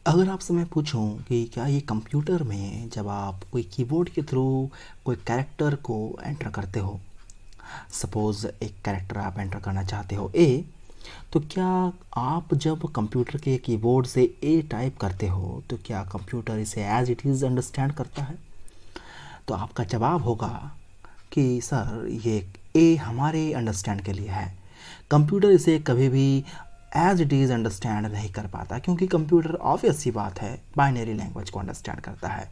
अगर आपसे मैं पूछूं कि क्या ये कंप्यूटर में जब आप कोई कीबोर्ड के थ्रू कोई कैरेक्टर को एंटर करते हो, सपोज़ एक कैरेक्टर आप एंटर करना चाहते हो ए, तो क्या आप जब कंप्यूटर के कीबोर्ड से ए टाइप करते हो तो क्या कंप्यूटर इसे एज इट इज़ अंडरस्टैंड करता है? तो आपका जवाब होगा कि सर ये ए हमारे अंडरस्टैंड के लिए है। कंप्यूटर इसे कभी भी एज इट इज़ अंडरस्टैंड नहीं कर पाता, क्योंकि कंप्यूटर ऑब्वियस सी बात है बाइनरी लैंग्वेज को अंडरस्टैंड करता है।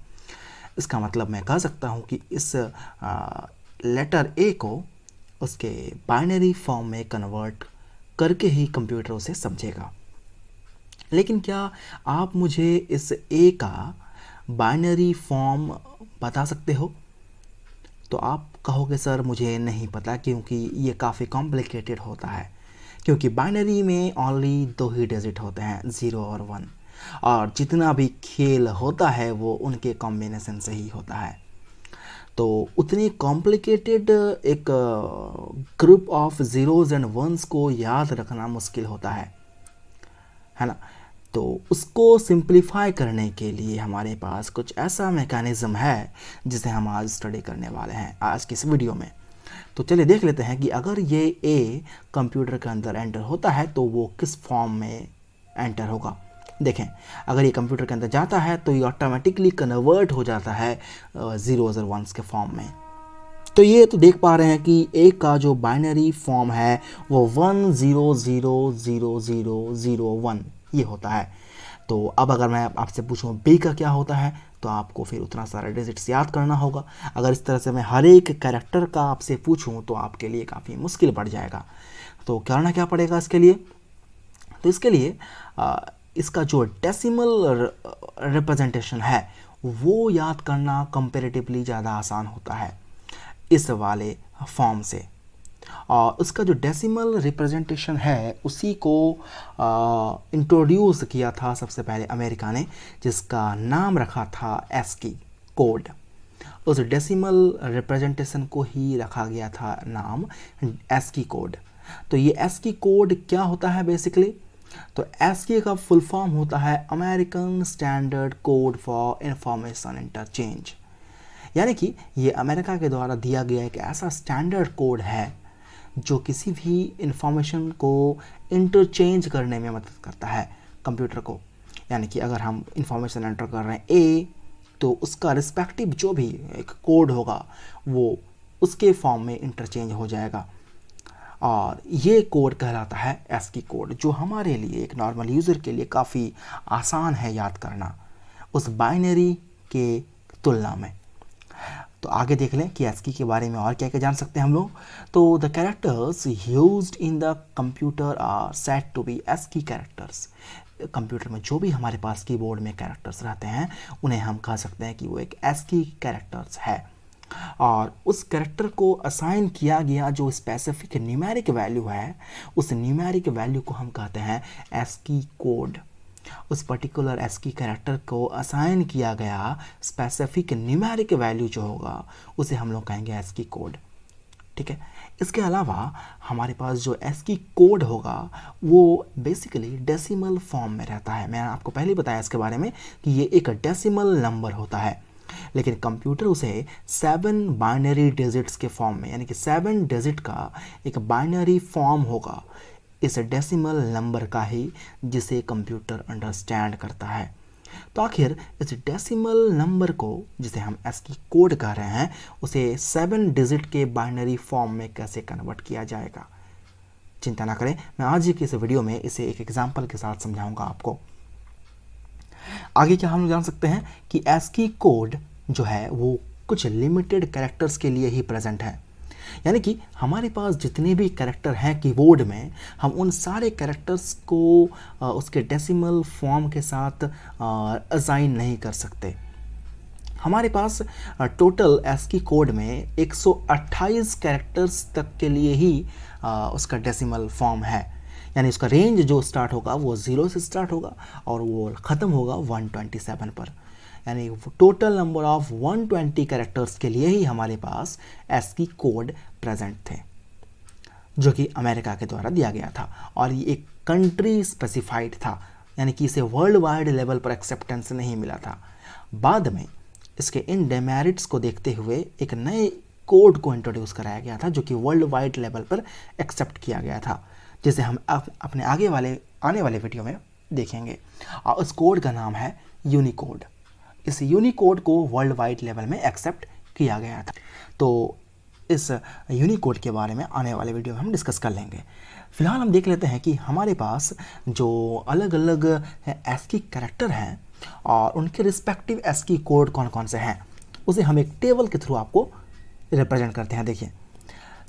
इसका मतलब मैं कह सकता हूँ कि इस लेटर ए को उसके बाइनरी फॉर्म में कन्वर्ट करके ही कंप्यूटर उसे समझेगा। लेकिन क्या आप मुझे इस ए का बाइनरी फॉर्म बता सकते हो? तो आप कहोगे सर मुझे नहीं पता, क्योंकि ये काफ़ी कॉम्प्लिकेटेड होता है, क्योंकि बाइनरी में ओनली दो ही डिजिट होते हैं, 0 और 1, और जितना भी खेल होता है वो उनके कॉम्बिनेशन से ही होता है। तो उतनी कॉम्प्लिकेटेड एक group of zeros and ones को याद रखना मुश्किल होता है ना। तो उसको सिंप्लीफाई करने के लिए हमारे पास कुछ ऐसा मैकेनिज़्म है जिसे हम आज स्टडी करने वाले हैं आज की इस वीडियो में। तो चलिए देख लेते हैं कि अगर ये ए कंप्यूटर के अंदर एंटर होता है तो वो किस फॉर्म में एंटर होगा। देखें, अगर ये कंप्यूटर के अंदर जाता है तो ये ऑटोमेटिकली कन्वर्ट हो जाता है ज़ीरोज़ और वंस के फॉर्म में। तो ये तो देख पा रहे हैं कि ए का जो बाइनरी फॉर्म है वो 1 0 0 0 0 0 1 ये होता है। तो अब अगर मैं आपसे पूछूं बी का क्या होता है, तो आपको फिर उतना सारा डिजिट्स याद करना होगा। अगर इस तरह से मैं हर एक कैरेक्टर का आपसे पूछूं तो आपके लिए काफ़ी मुश्किल पड़ जाएगा। तो करना क्या पड़ेगा इसके लिए? तो इसके लिए इसका जो डेसिमल रिप्रेजेंटेशन है वो याद करना कंपैरेटिवली ज़्यादा आसान होता है इस वाले फॉर्म से। और उसका जो डेसिमल रिप्रेजेंटेशन है उसी को इंट्रोड्यूस किया था सबसे पहले अमेरिका ने, जिसका नाम रखा था एस्की कोड। उस डेसिमल रिप्रेजेंटेशन को ही रखा गया था नाम एस्की कोड। तो ये एस्की कोड क्या होता है बेसिकली? तो एस्की का फुल फॉर्म होता है American standard code for information interchange, यानी कि ये अमेरिका के द्वारा दिया गया एक ऐसा स्टैंडर्ड कोड है जो किसी भी इंफॉर्मेशन को इंटरचेंज करने में मदद करता है कंप्यूटर को। यानी कि अगर हम इंफॉर्मेशन एंटर कर रहे हैं ए, तो उसका रिस्पेक्टिव जो भी एक कोड होगा वो उसके फॉर्म में इंटरचेंज हो जाएगा, और ये कोड कहलाता है एस्की कोड, जो हमारे लिए एक नॉर्मल यूज़र के लिए काफ़ी आसान है याद करना उस बाइनरी के तुलना में। तो आगे देख लें कि एस्की के बारे में और क्या क्या जान सकते हैं हम लोग। तो the characters used in the computer are said to be ASCII characters. Computer में जो भी हमारे पास कीबोर्ड में कैरेक्टर्स रहते हैं उन्हें हम कह सकते हैं कि वो एक एस्की कैरेक्टर्स है, और उस कैरेक्टर को असाइन किया गया जो स्पेसिफिक न्यूमेरिक वैल्यू है उस न्यूमेरिक वैल्यू को हम कहते हैं एस्की कोड। उस पर्टिकुलर एस्की कैरेक्टर को असाइन किया गया स्पेसिफिक न्यूमेरिक वैल्यू जो होगा उसे हम लोग कहेंगे एस्की कोड। ठीक है। इसके अलावा हमारे पास जो एस्की कोड होगा वो बेसिकली डेसिमल फॉर्म में रहता है। मैंने आपको पहले बताया इसके बारे में कि ये एक डेसिमल नंबर होता है, लेकिन कंप्यूटर उसे 7 बाइनरी डिजिट्स के फॉर्म में, यानी कि 7 डिजिट का एक बाइनरी फॉर्म होगा इस डेसिमल नंबर का ही, जिसे कंप्यूटर अंडरस्टैंड करता है। तो आखिर इस डेसिमल नंबर को, जिसे हम एस्की कोड कह रहे हैं, उसे 7 डिजिट के बाइनरी फॉर्म में कैसे कन्वर्ट किया जाएगा? चिंता ना करें, मैं आज की इस वीडियो में इसे एक एग्जांपल के साथ समझाऊंगा आपको। आगे क्या हम जान सकते हैं कि एस्की कोड जो है वो कुछ लिमिटेड कैरेक्टर्स के लिए ही प्रेजेंट है, यानी कि हमारे पास जितने भी कैरेक्टर हैं कीबोर्ड में, हम उन सारे कैरेक्टर्स को उसके डेसिमल फॉर्म के साथ असाइन नहीं कर सकते। हमारे पास टोटल एस्की कोड में 128 कैरेक्टर्स तक के लिए ही उसका डेसिमल फॉर्म है, यानी उसका रेंज जो स्टार्ट होगा वो 0 से स्टार्ट होगा और वो ख़त्म होगा 127 पर, यानी टोटल नंबर ऑफ 120 कैरेक्टर्स के लिए ही हमारे पास एस्की कोड प्रेजेंट थे, जो कि अमेरिका के द्वारा दिया गया था, और ये एक कंट्री स्पेसिफाइड था। यानी कि इसे वर्ल्ड वाइड लेवल पर एक्सेप्टेंस नहीं मिला था। बाद में इसके इन डेमेरिट्स को देखते हुए एक नए कोड को इंट्रोड्यूस कराया गया था जो कि वर्ल्ड वाइड लेवल पर एक्सेप्ट किया गया था, जिसे हम अपने आने वाले वीडियो में देखेंगे। और उस कोड का नाम है यूनिकोड। इस यूनिकोड को वर्ल्ड वाइड लेवल में एक्सेप्ट किया गया था। तो इस यूनिकोड के बारे में आने वाले वीडियो में हम डिस्कस कर लेंगे। फिलहाल हम देख लेते हैं कि हमारे पास जो अलग अलग एस्की कैरेक्टर हैं और उनके रिस्पेक्टिव एस्की कोड कौन कौन से हैं, उसे हम एक टेबल के थ्रू आपको रिप्रेजेंट करते हैं। देखिए,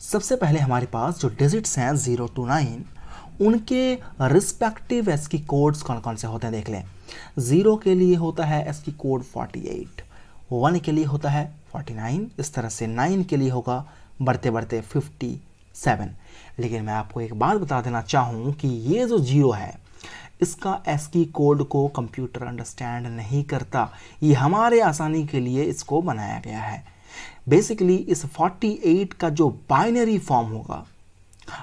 सबसे पहले हमारे पास जो डिजिट्स हैं 0 to 9, उनके रिस्पेक्टिव एस्की कोड्स कौन कौन से होते हैं देख लें। 0 के लिए होता है एस्की कोड 48, 1 के लिए होता है 49, इस तरह से 9 के लिए होगा बढ़ते बढ़ते 57। लेकिन मैं आपको एक बात बता देना चाहूँ कि ये जो 0 है, इसका एस्की कोड को कंप्यूटर अंडरस्टैंड नहीं करता। ये हमारे आसानी के लिए इसको बनाया गया है। बेसिकली इस 48 का जो बाइनरी फॉर्म होगा,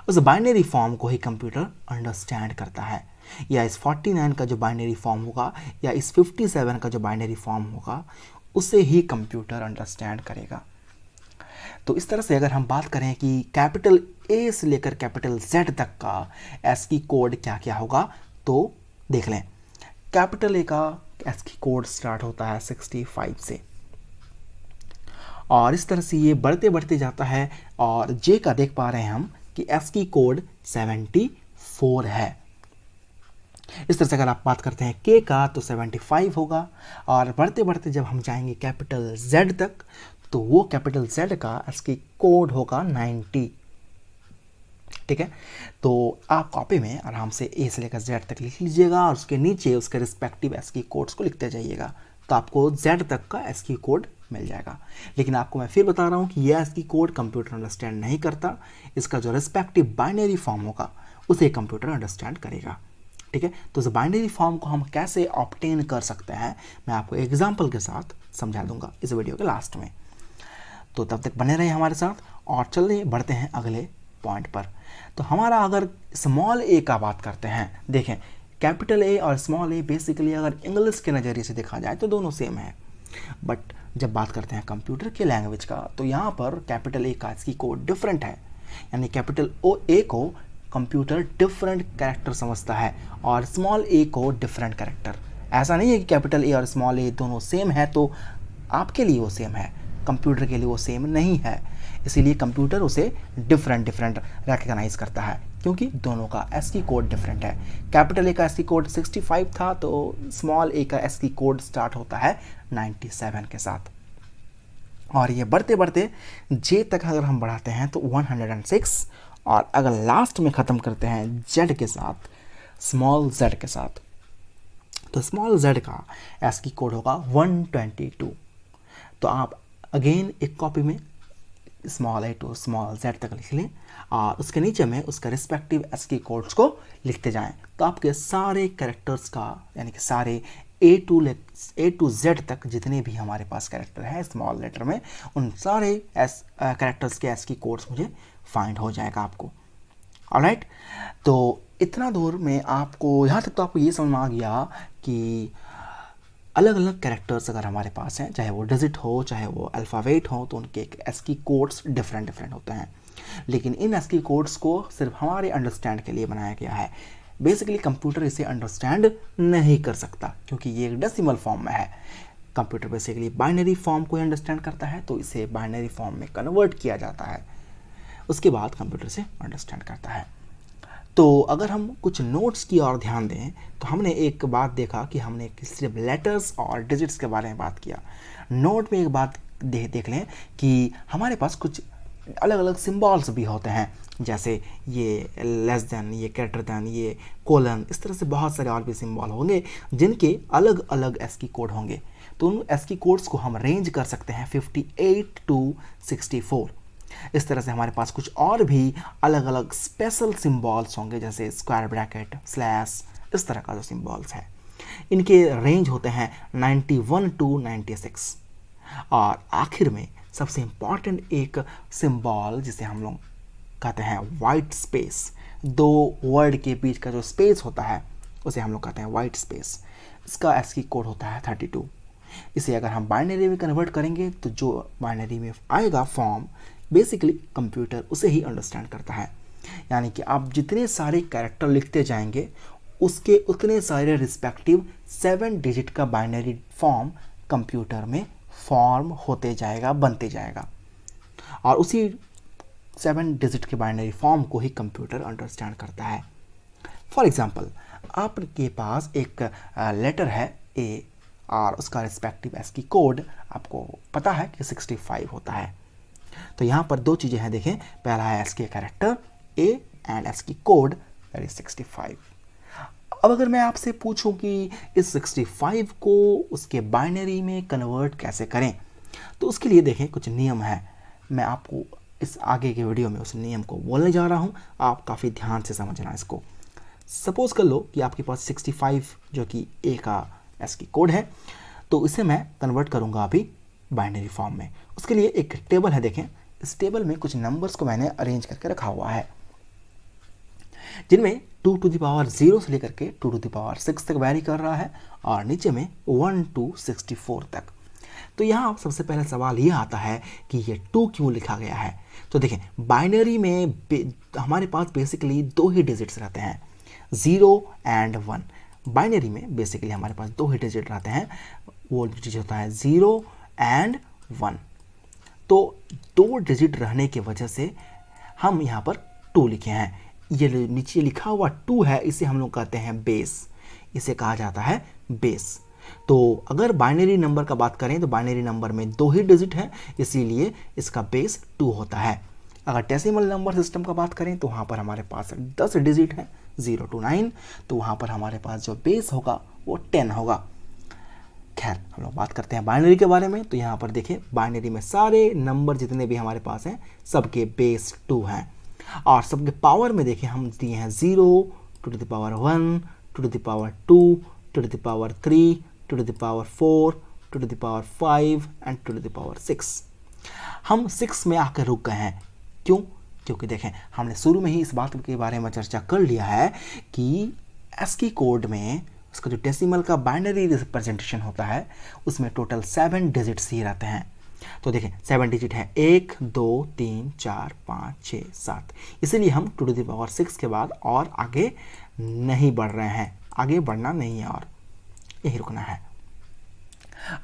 उस बाइनरी फॉर्म को ही कंप्यूटर अंडरस्टैंड करता है, या इस 49 का जो बाइनरी फॉर्म होगा या इस 57 का जो बाइनरी फॉर्म होगा, उसे ही कंप्यूटर अंडरस्टैंड करेगा। तो इस तरह से अगर हम बात करें कि कैपिटल ए से लेकर कैपिटल जेड तक का एस्की कोड क्या क्या होगा, तो देख लें। कैपिटल ए का एस्की कोड स्टार्ट होता है 65 से, और इस तरह से ये बढ़ते बढ़ते जाता है। और जे का देख पा रहे हैं हम कि एस्की कोड 74 है। इस तरह से अगर आप बात करते हैं के का, तो 75 होगा। और बढ़ते बढ़ते जब हम जाएंगे कैपिटल जेड तक, तो वो कैपिटल जेड का एस्की कोड होगा 90। ठीक है, तो आप कॉपी में आराम से ए से लेकर जेड तक लिख लीजिएगा और उसके नीचे उसके रिस्पेक्टिव एस्की कोड्स को लिखते जाइएगा, तो आपको जेड तक का एस्की कोड मिल जाएगा। लेकिन आपको मैं फिर बता रहा हूँ कि यह एस्की कोड कंप्यूटर अंडरस्टैंड नहीं करता। इसका जो रिस्पेक्टिव बाइनरी फॉर्म होगा उसे कंप्यूटर अंडरस्टैंड करेगा। ठीक है, तो इस बाइनरी फॉर्म को हम कैसे ऑब्टेन कर सकते हैं, मैं आपको एग्जाम्पल के साथ समझा दूंगा इस वीडियो के लास्ट में। तो तब तक बने रहे हमारे साथ और चलिए बढ़ते हैं अगले पॉइंट पर। तो हमारा अगर स्मॉल ए का बात करते हैं, देखें कैपिटल ए और स्मॉल ए बेसिकली अगर इंग्लिश के नज़रिए से देखा जाए तो दोनों सेम है, बट जब बात करते हैं कंप्यूटर के लैंग्वेज का, तो यहाँ पर कैपिटल ए का इसकी कोड डिफरेंट है। यानी कैपिटल ओ ए को कंप्यूटर डिफरेंट कैरेक्टर समझता है और स्मॉल ए को डिफरेंट कैरेक्टर। ऐसा नहीं है कि कैपिटल ए और स्मॉल ए दोनों सेम है तो आपके लिए वो सेम है, कंप्यूटर के लिए वो सेम नहीं है। इसीलिए कंप्यूटर उसे डिफरेंट रिकग्नाइज करता है, क्योंकि दोनों का एस्की कोड डिफरेंट है। कैपिटल ए का एस्की कोड 65 था, तो स्मॉल ए का एस्की कोड स्टार्ट होता है 97 के साथ। और ये बढ़ते बढ़ते जे तक अगर हम बढ़ाते हैं तो 106, और अगर लास्ट में ख़त्म करते हैं जेड के साथ, स्मॉल जेड के साथ, तो स्मॉल जेड का एस्की कोड होगा 122। तो आप अगेन एक कॉपी में small A to small Z तक लिख लें और उसके नीचे में उसका रिस्पेक्टिव एस्की कोड्स को लिखते जाएं, तो आपके सारे कैरेक्टर्स का, यानी कि सारे ए टू जेड तक जितने भी हमारे पास कैरेक्टर है स्मॉल लेटर में, उन सारे कैरेक्टर्स के एस्की कोड्स मुझे फाइंड हो जाएगा आपको। ऑलराइट, तो इतना दूर में आपको, यहाँ तक तो आपको ये समझ में आ गया कि अलग अलग कैरेक्टर्स अगर हमारे पास हैं, चाहे वो डिजिट हो चाहे वो अल्फ़ाबेट हो, तो उनके एस्की कोड्स डिफरेंट होते हैं। लेकिन इन एस्की कोड्स को सिर्फ हमारे अंडरस्टैंड के लिए बनाया गया है। बेसिकली कंप्यूटर इसे अंडरस्टैंड नहीं कर सकता, क्योंकि ये एक डेसिमल फॉर्म में है। कंप्यूटर बेसिकली बाइनरी फॉर्म को अंडरस्टैंड करता है, तो इसे बाइनरी फॉर्म में कन्वर्ट किया जाता है, उसके बाद कंप्यूटर से अंडरस्टैंड करता है। तो अगर हम कुछ नोट्स की ओर ध्यान दें, तो हमने एक बात देखा कि हमने सिर्फ लेटर्स और डिजिट्स के बारे में बात किया। नोट में एक बात देख लें कि हमारे पास कुछ अलग अलग सिंबल्स भी होते हैं, जैसे ये लेस देन, ये ग्रेटर देन, ये कोलन, इस तरह से बहुत सारे और भी सिंबल होंगे जिनके अलग अलग एस्की कोड होंगे। तो उन एस्की कोड्स को हम रेंज कर सकते हैं 58 to 64। इस तरह से हमारे पास कुछ और भी अलग अलग स्पेशल सिंबल्स होंगे, जैसे स्क्वायर ब्रैकेट, स्लैश, इस तरह का जो सिंबल्स है, इनके रेंज होते हैं 91 to 96। और आखिर में सबसे इम्पॉर्टेंट एक सिंबल जिसे हम लोग कहते हैं वाइट स्पेस, दो वर्ड के बीच का जो स्पेस होता है उसे हम लोग कहते हैं वाइट स्पेस। इसका ASCII कोड होता है 32। इसे अगर हम बाइनरी में कन्वर्ट करेंगे तो जो बाइनरी में आएगा फॉर्म, बेसिकली कंप्यूटर उसे ही अंडरस्टैंड करता है। यानी कि आप जितने सारे कैरेक्टर लिखते जाएंगे उसके उतने सारे रिस्पेक्टिव 7 डिजिट का बाइनरी फॉर्म कंप्यूटर में फॉर्म होते जाएगा, बनते जाएगा, और उसी 7 डिजिट के बाइनरी फॉर्म को ही कंप्यूटर अंडरस्टैंड करता है। फॉर एग्जाम्पल, आपके पास एक लेटर है ए और उसका रिस्पेक्टिव ASCII कोड आपको पता है कि 65 होता है। तो यहाँ पर दो चीज़ें हैं, देखें, पहला है ASCII character A and ASCII code that is 65। अब अगर मैं आपसे पूछूं कि इस 65 को उसके बाइनरी में कन्वर्ट कैसे करें, तो उसके लिए देखें कुछ नियम है। मैं आपको इस आगे के वीडियो में उस नियम को बोलने जा रहा हूं, आप काफ़ी ध्यान से समझना इसको। सपोज कर लो कि आपके पास 65 जो कि ए का ASCII कोड है, तो इसे मैं कन्वर्ट करूंगा अभी बाइनरी फॉर्म में। उसके लिए एक टेबल है, देखें, इस टेबल में कुछ नंबर्स को मैंने अरेंज करके रखा हुआ है, जिनमें 2 to the power 0 से लेकर के 2 to the power 6 तक वैरी कर रहा है, और नीचे में 1 to 64 तक। तो यहाँ सबसे पहले सवाल ये आता है कि ये 2 क्यों लिखा गया है। तो देखें, बाइनरी में हमारे पास बेसिकली 2 ही डिजिट्स रहते हैं, 0 एंड 1। बाइनरी में बेसिकली हमारे पास 2 ही डिजिट रहते हैं, वो डिजिट होता है 0 एंड 1। तो 2 डिजिट रहने की वजह से हम यहाँ पर 2 लिखे हैं। ये नीचे लिखा हुआ 2 है, इसे हम लोग कहते हैं बेस, इसे कहा जाता है बेस। तो अगर बाइनरी नंबर का बात करें तो बाइनरी नंबर में 2 ही डिजिट है, इसीलिए इसका बेस 2 होता है। अगर डेसिमल नंबर सिस्टम का बात करें तो वहाँ पर हमारे पास 10 डिजिट है, 0 to 9, तो वहाँ पर हमारे पास जो बेस होगा वो 10 होगा। खैर, हम लोग बात करते हैं बाइनरी के बारे में। तो यहाँ पर देखें, बाइनरी में सारे नंबर जितने भी हमारे पास हैं सबके बेस 2 हैं, और सबके पावर में देखें हम दिए हैं 0 to the power 1 to the power 2 to the power 3 to the power 4 to the power 5 and to the power 6। हम 6 में आकर रुक गए हैं, क्यों? क्योंकि देखें, हमने शुरू में ही इस बात के बारे में चर्चा कर लिया है कि ASCII कोड में उसका जो डेसिमल का बाइनरी रिप्रेजेंटेशन होता है उसमें टोटल 7 डिजिट्स ही रहते हैं। तो देखें, 7 डिजिट है, 1 2 3 4 5 6 7, इसलिए हम 2 to the power 6 के बाद और आगे नहीं बढ़ रहे हैं, आगे बढ़ना नहीं है और यही रुकना है।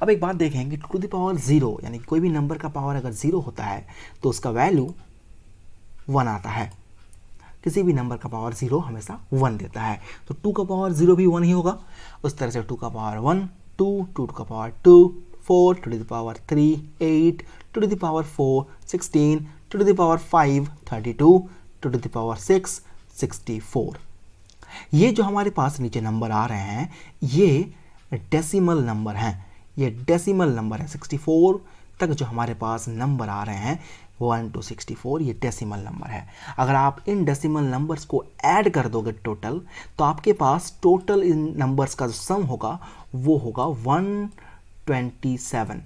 अब एक बात देखें कि 2 to the power 0 यानी कोई भी नंबर का पावर अगर 0 होता है तो उसका वैल्यू 1 आता है। किसी भी नंबर का पावर 0 हमेशा 1 देता है, तो 2 का पावर 0 भी 1 ही होगा। उस तरह से 2 का पावर 1 2, 2 का power 2 4, 2 to the power 3 8, 2 to the power 4 16, 2 to the power 5 32, 2 to the power 6 64। ये जो हमारे पास नीचे नंबर आ रहे हैं ये डेसिमल नंबर हैं, ये डेसिमल नंबर है। 64 तक जो हमारे पास नंबर आ रहे हैं 1 to 64, ये डेसिमल नंबर है। अगर आप इन डेसिमल नंबर्स को ऐड कर दोगे टोटल, तो आपके पास टोटल इन नंबर्स का जो सम होगा वो होगा 127।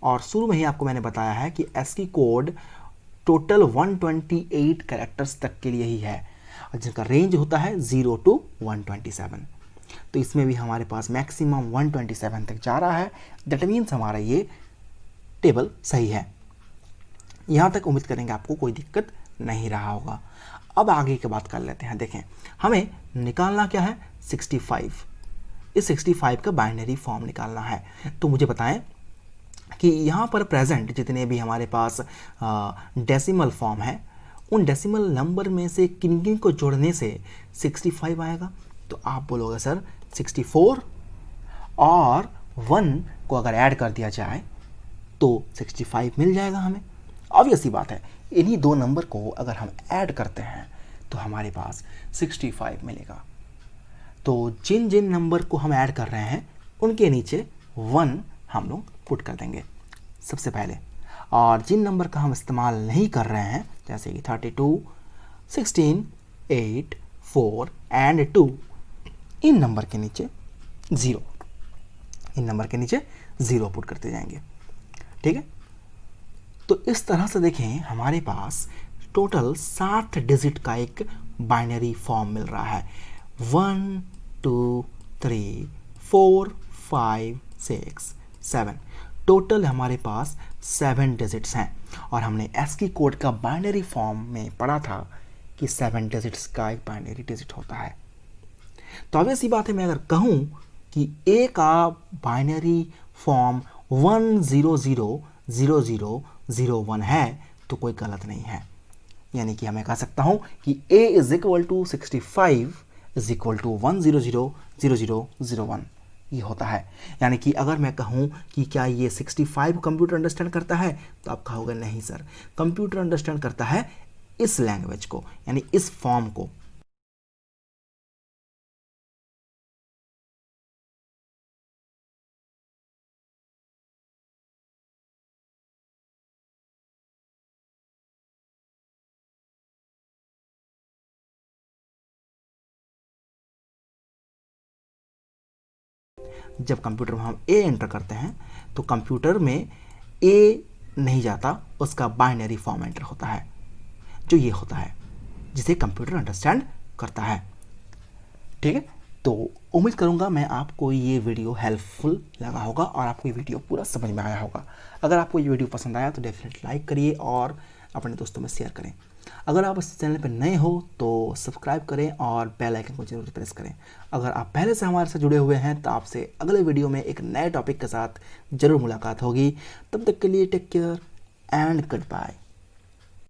और शुरू में ही आपको मैंने बताया है कि ASCII कोड टोटल 128 कैरेक्टर्स तक के लिए ही है, जिनका रेंज होता है 0 to 127। तो इसमें भी हमारे पास मैक्सिमम 127 तक जा रहा है। दैट मीन्स हमारा ये टेबल सही है। यहाँ तक उम्मीद करेंगे आपको कोई दिक्कत नहीं रहा होगा। अब आगे की बात कर लेते हैं। देखें, हमें निकालना क्या है, 65। इस 65 का बाइनरी फॉर्म निकालना है। तो मुझे बताएं कि यहाँ पर प्रेजेंट जितने भी हमारे पास डेसिमल फॉर्म है, उन डेसिमल नंबर में से किन किन को जोड़ने से 65 आएगा। तो आप बोलोगे सर 64 और 1 को अगर ऐड कर दिया जाए तो 65 मिल जाएगा हमें। ऑब्वियस सी बात है, इन्हीं दो नंबर को अगर हम ऐड करते हैं तो हमारे पास 65 मिलेगा। तो जिन जिन नंबर को हम ऐड कर रहे हैं उनके नीचे 1 हम लोग पुट कर देंगे सबसे पहले, और जिन नंबर का हम इस्तेमाल नहीं कर रहे हैं जैसे कि 32 16 8 4 एंड 2, इन नंबर के नीचे 0, इन नंबर के नीचे 0 पुट करते जाएंगे। ठीक है, तो इस तरह से देखें हमारे पास टोटल 7 डिजिट का एक बाइनरी फॉर्म मिल रहा है। 1 2 3 4 5 6 7, टोटल हमारे पास 7 डिजिट्स हैं। और हमने एस्की कोड का बाइनरी फॉर्म में पढ़ा था कि 7 डिजिट्स का एक बाइनरी डिजिट होता है। तो अब ऐसी बात है, मैं अगर कहूँ कि ए का बाइनरी फॉर्म 1000001 है तो कोई गलत नहीं है। यानी कि हमें कह सकता हूँ कि a is equal to 65 is equal to 1000001 ये होता है। यानी कि अगर मैं कहूँ कि क्या ये 65 कंप्यूटर अंडरस्टैंड करता है, तो आप कहोगे नहीं सर, कंप्यूटर अंडरस्टैंड करता है इस लैंग्वेज को, यानी इस फॉर्म को। जब कंप्यूटर में हम ए एंटर करते हैं तो कंप्यूटर में ए नहीं जाता, उसका बाइनरी फॉर्म एंटर होता है, जो ये होता है, जिसे कंप्यूटर अंडरस्टैंड करता है। ठीक है, तो उम्मीद करूंगा मैं आपको ये वीडियो हेल्पफुल लगा होगा और आपको ये वीडियो पूरा समझ में आया होगा। अगर आपको ये वीडियो पसंद आया तो डेफिनेटली लाइक करिए और अपने दोस्तों में शेयर करें। अगर आप इस चैनल पर नए हो तो सब्सक्राइब करें और बेल आइकन को जरूर प्रेस करें। अगर आप पहले से हमारे साथ जुड़े हुए हैं तो आपसे अगले वीडियो में एक नए टॉपिक के साथ जरूर मुलाकात होगी। तब तक के लिए take care and good bye.